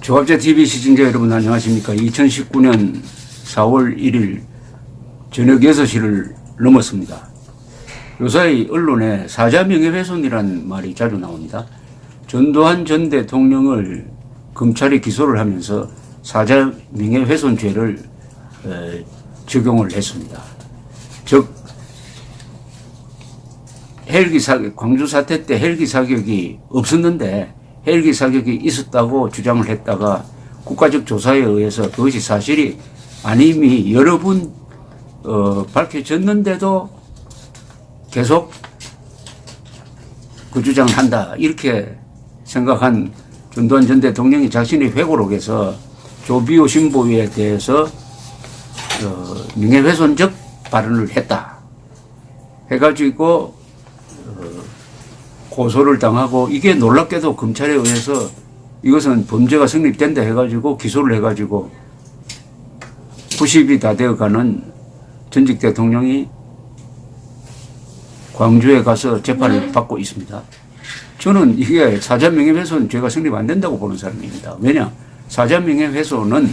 조합제TV 시청자 여러분 안녕하십니까. 2019년 4월 1일 저녁 6시를 넘었습니다. 요사이 언론에 사자 명예훼손이라는 말이 자주 나옵니다. 전두환 전 대통령을 검찰이 기소를 하면서 사자 명예훼손죄를 적용을 했습니다. 즉 헬기 사격, 광주 사태 때 헬기 사격이 없었는데 헬기 사격이 있었다고 주장을 했다가 국가적 조사에 의해서 그것이 사실이 아님이 여러 번 밝혀졌는데도 계속 그 주장을 한다 이렇게 생각한 전두환 전 대통령이 자신의 회고록에서 조비오 신보위에 대해서 명예훼손적 발언을 했다 해가지고 고소를 당하고, 이게 놀랍게도 검찰에 의해서 이것은 범죄가 성립된다 해가지고 기소를 해가지고 90이 다 되어가는 전직 대통령이 광주에 가서 재판을 받고 있습니다. 저는 이게 사자 명예훼손 죄가 성립 안 된다고 보는 사람입니다. 왜냐? 사자 명예훼손은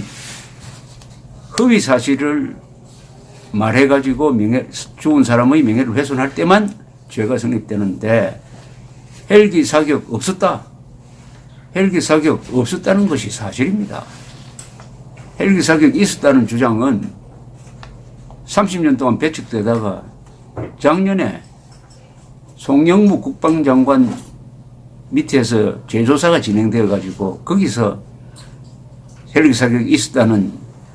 허위 사실을 말해가지고 죽은 사람의 명예를 훼손할 때만 죄가 성립되는데, 헬기 사격 없었다. 헬기 사격 없었다는 것이 사실입니다. 헬기 사격이 있었다는 주장은 30년 동안 배척되다가 작년에 송영무 국방장관 밑에서 재조사가 진행되어 가지고 거기서 헬기 사격이 있었다는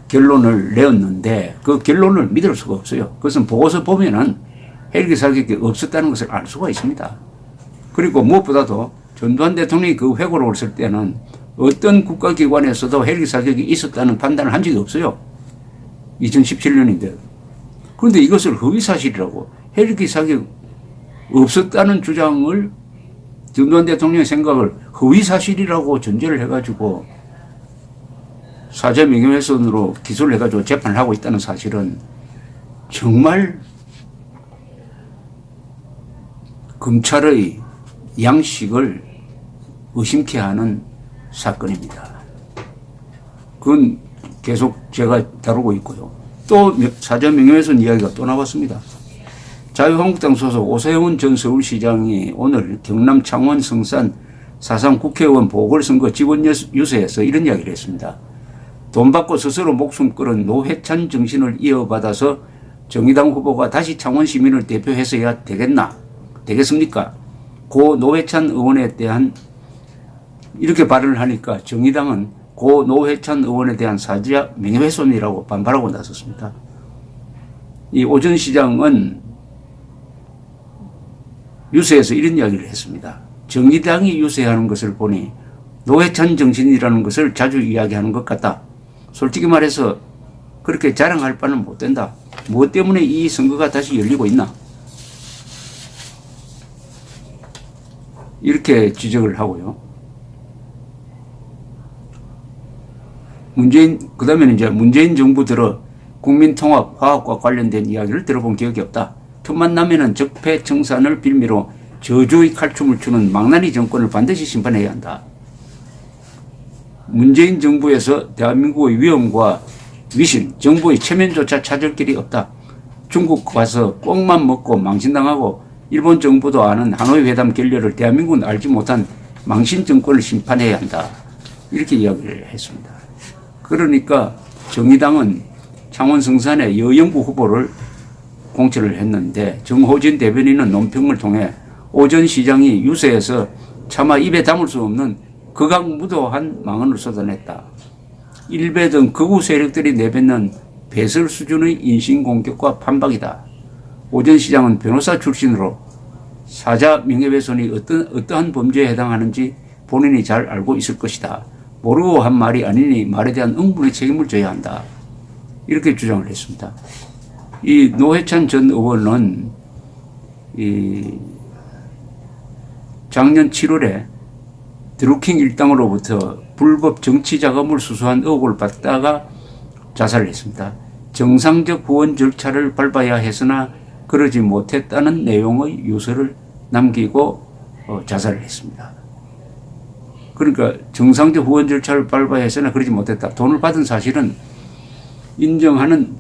결론을 내었는데 그 결론을 믿을 수가 없어요. 그것은 보고서 보면은 헬기 사격이 없었다는 것을 알 수가 있습니다. 그리고 무엇보다도 전두환 대통령이 그 회고록을 쓸 때는 어떤 국가기관에서도 헬기 사격이 있었다는 판단을 한 적이 없어요. 2017년인데. 그런데 이것을 허위사실이라고, 헬기 사격 없었다는 주장을 전두환 대통령의 생각을 허위사실이라고 전제를 해가지고 사자 명예훼손으로 기소를 해가지고 재판을 하고 있다는 사실은 정말 검찰의 양식을 의심케 하는 사건입니다. 그건 계속 제가 다루고 있고요. 또 사자 명예훼손 이야기가 또 나왔습니다. 자유한국당 소속 오세훈 전 서울시장이 오늘 경남 창원 성산 4.3 국회의원 보궐선거 지원 유세에서 이런 이야기를 했습니다. 돈 받고 스스로 목숨 끊은 노회찬 정신을 이어받아서 정의당 후보가 다시 창원 시민을 대표해서야 되겠습니까? 고 노회찬 의원에 대한 이렇게 발언을 하니까 정의당은 고 노회찬 의원에 대한 사자 명예훼손이라고 반발하고 나섰습니다. 이 오 전 시장은 유세에서 이런 이야기를 했습니다. 정의당이 유세하는 것을 보니 노회찬 정신이라는 것을 자주 이야기하는 것 같다. 솔직히 말해서 그렇게 자랑할 바는 못 된다. 무엇 때문에 이 선거가 다시 열리고 있나? 이렇게 지적을 하고요. 그 다음에는 이제 문재인 정부 들어 국민통합 화합과 관련된 이야기를 들어본 기억이 없다. 틈만 나면은 적폐청산을 빌미로 저주의 칼춤을 추는 망나니 정권을 반드시 심판해야 한다. 문재인 정부에서 대한민국의 위험과 위신, 정부의 체면조차 찾을 길이 없다. 중국 가서 꽁만 먹고 망신당하고 일본 정부도 아는 하노이 회담 결렬을 대한민국은 알지 못한 망신 정권을 심판해야 한다. 이렇게 이야기를 했습니다. 그러니까 정의당은 창원 성산에 여영구 후보를 공천을 했는데 정호진 대변인은 논평을 통해 오 전 시장이 유세에서 차마 입에 담을 수 없는 극악무도한 망언을 쏟아냈다. 일베 등 극우 세력들이 내뱉는 배설 수준의 인신공격과 판박이다. 오 전 시장은 변호사 출신으로 사자 명예훼손이 어떠한 범죄에 해당하는지 본인이 잘 알고 있을 것이다. 모르고 한 말이 아니니 말에 대한 응분의 책임을 져야 한다. 이렇게 주장을 했습니다. 이 노회찬 전 의원은 작년 7월에 드루킹 일당으로부터 불법 정치 자금을 수수한 의혹을 받다가 자살을 했습니다. 정상적 후원 절차를 밟아야 했으나 그러지 못했다는 내용의 유서를 남기고 자살을 했습니다. 그러니까 정상적 후원 절차를 밟아야 해서나 그러지 못했다. 돈을 받은 사실은 인정하는,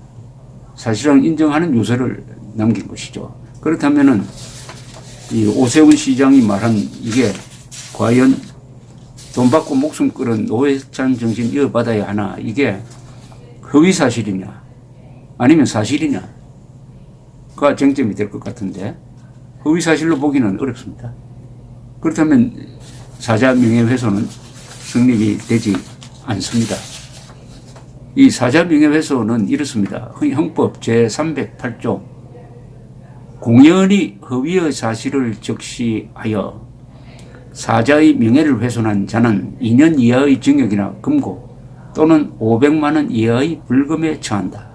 사실상 인정하는 요소를 남긴 것이죠. 그렇다면은 이 오세훈 시장이 말한 이게 과연 돈 받고 목숨 끌은 노회찬 정신 이어받아야 하나, 이게 허위 사실이냐 아니면 사실이냐가 쟁점이 될 것 같은데, 허위 사실로 보기는 어렵습니다. 그렇다면 사자 명예훼손은 성립이 되지 않습니다. 이 사자 명예훼손은 이렇습니다. 형법 제308조 공연히 허위의 사실을 적시하여 사자의 명예를 훼손한 자는 2년 이하의 징역이나 금고 또는 500만 원 이하의 벌금에 처한다.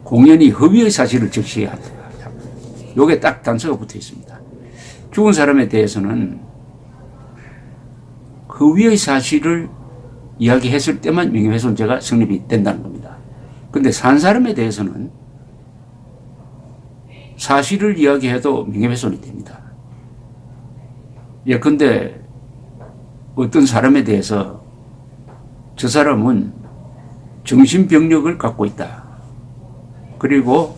공연히 허위의 사실을 적시해야 한다. 요게 딱 단서가 붙어 있습니다. 죽은 사람에 대해서는 허위의 사실을 이야기했을 때만 명예훼손죄가 성립이 된다는 겁니다. 그런데 산 사람에 대해서는 사실을 이야기해도 명예훼손이 됩니다. 예컨대 어떤 사람에 대해서 저 사람은 정신병력을 갖고 있다. 그리고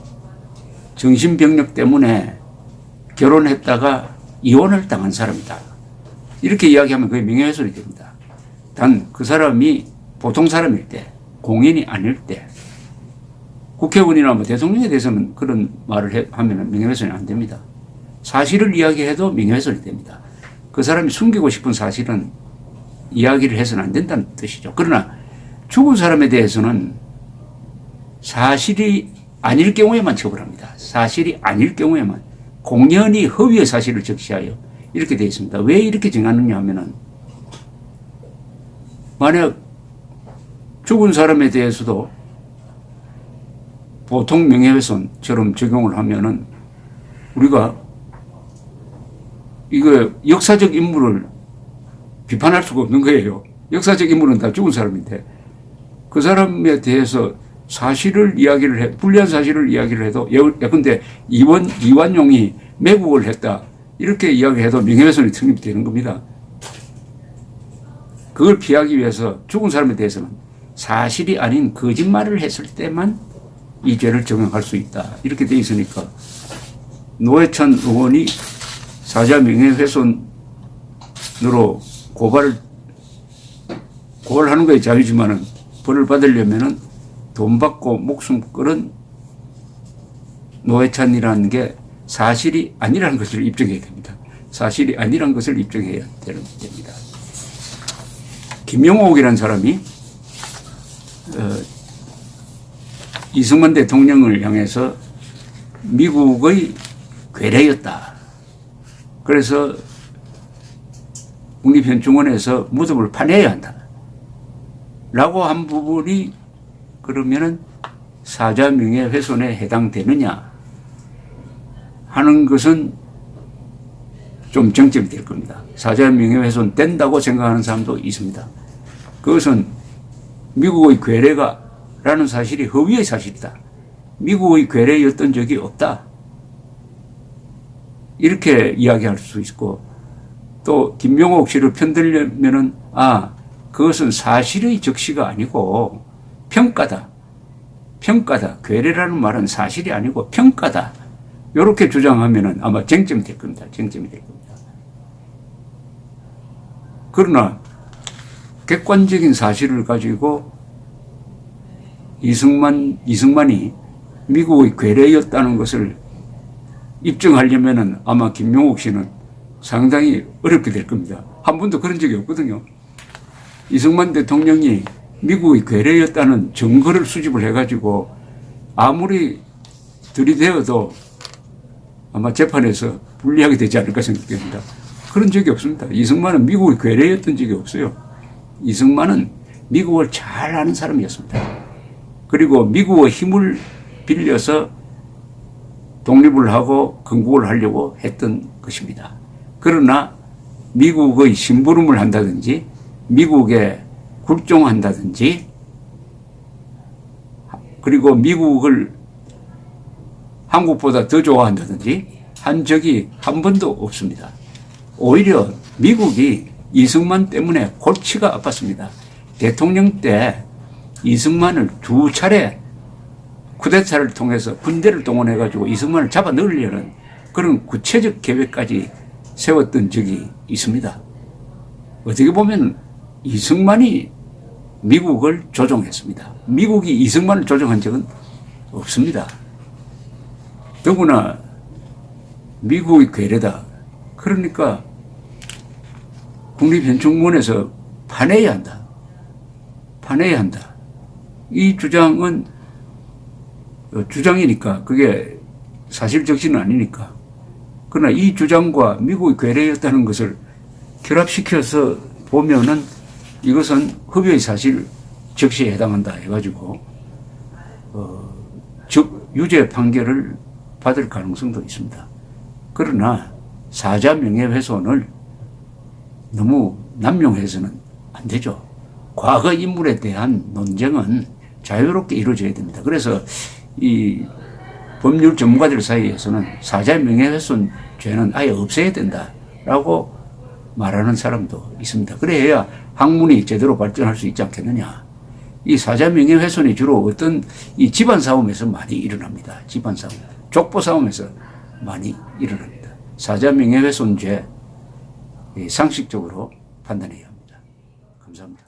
정신병력 때문에 결혼했다가 이혼을 당한 사람이다. 이렇게 이야기하면 그게 명예훼손이 됩니다. 단 그 사람이 보통 사람일 때, 공인이 아닐 때, 국회의원이나 뭐 대통령에 대해서는 그런 말을 하면 명예훼손이 안 됩니다. 사실을 이야기해도 명예훼손이 됩니다. 그 사람이 숨기고 싶은 사실은 이야기를 해서는 안 된다는 뜻이죠. 그러나 죽은 사람에 대해서는 사실이 아닐 경우에만 처벌합니다. 사실이 아닐 경우에만 공연히 허위의 사실을 적시하여 이렇게 되어 있습니다. 왜 이렇게 정하느냐 하면은 만약 죽은 사람에 대해서도 보통 명예훼손처럼 적용을 하면은 우리가 이거 역사적 인물을 비판할 수가 없는 거예요. 역사적 인물은 다 죽은 사람인데 그 사람에 대해서 사실을 이야기를 해, 불리한 사실을 이야기를 해도, 예컨대 이완용이 매국을 했다. 이렇게 이야기해도 명예훼손이 성립되는 겁니다. 그걸 피하기 위해서 죽은 사람에 대해서는 사실이 아닌 거짓말을 했을 때만 이 죄를 적용할 수 있다. 이렇게 돼 있으니까 노회찬 의원이 사자 명예훼손으로 고발하는 거에 자유지만은 벌을 받으려면은 돈 받고 목숨 끌은 노회찬이라는 게 사실이 아니라는 것을 입증해야 됩니다. 사실이 아니라는 것을 입증해야 됩니다. 김용옥이라는 사람이 이승만 대통령을 향해서 미국의 괴뢰였다. 그래서 국립현충원에서 무덤을 파내야 한다. 라고 한 부분이 그러면은 사자 명예훼손에 해당되느냐 하는 것은 좀 정점이 될 겁니다. 사자 명예훼손 된다고 생각하는 사람도 있습니다. 그것은 미국의 괴뢰가라는 사실이 허위의 사실이다. 미국의 괴뢰였던 적이 없다. 이렇게 이야기할 수 있고, 또 김용옥 씨를 편들려면은 그것은 사실의 적시가 아니고 평가다. 평가다. 괴뢰라는 말은 사실이 아니고 평가다. 이렇게 주장하면은 아마 쟁점이 될 겁니다. 쟁점이 될 겁니다. 그러나 객관적인 사실을 가지고 이승만이 미국의 괴뢰였다는 것을 입증하려면은 아마 김용옥 씨는 상당히 어렵게 될 겁니다. 한 번도 그런 적이 없거든요. 이승만 대통령이 미국의 괴뢰였다는 증거를 수집을 해가지고 아무리 들이대어도 아마 재판에서 불리하게 되지 않을까 생각됩니다. 그런 적이 없습니다. 이승만은 미국의 괴뢰였던 적이 없어요. 이승만은 미국을 잘 아는 사람이었습니다. 그리고 미국의 힘을 빌려서 독립을 하고 건국을 하려고 했던 것입니다. 그러나 미국의 심부름을 한다든지 미국에 굴종한다든지 그리고 미국을 한국보다 더 좋아한다든지 한 적이 한 번도 없습니다. 오히려 미국이 이승만 때문에 골치가 아팠습니다. 대통령 때 이승만을 2차례 쿠데타를 통해서 군대를 동원해가지고 이승만을 잡아 넣으려는 그런 구체적 계획까지 세웠던 적이 있습니다. 어떻게 보면 이승만이 미국을 조종했습니다. 미국이 이승만을 조종한 적은 없습니다. 더구나 미국의 괴뢰다. 그러니까 국립현충원에서 파내야 한다. 파내야 한다. 이 주장은 주장이니까 그게 사실 적시는 아니니까. 그러나 이 주장과 미국의 괴뢰였다는 것을 결합시켜서 보면은 이것은 허위의 사실 적시에 해당한다 해가지고 즉 유죄 판결을 받을 가능성도 있습니다. 그러나 사자 명예훼손을 너무 남용해서는 안 되죠. 과거 인물에 대한 논쟁은 자유롭게 이루어져야 됩니다. 그래서 이 법률 전문가들 사이에서는 사자 명예훼손 죄는 아예 없애야 된다라고 말하는 사람도 있습니다. 그래야 학문이 제대로 발전할 수 있지 않겠느냐. 이 사자 명예훼손이 주로 어떤 이 집안 싸움에서 많이 일어납니다. 집안 싸움, 족보 싸움에서 많이 일어납니다. 사자 명예훼손죄 상식적으로 판단해야 합니다. 감사합니다.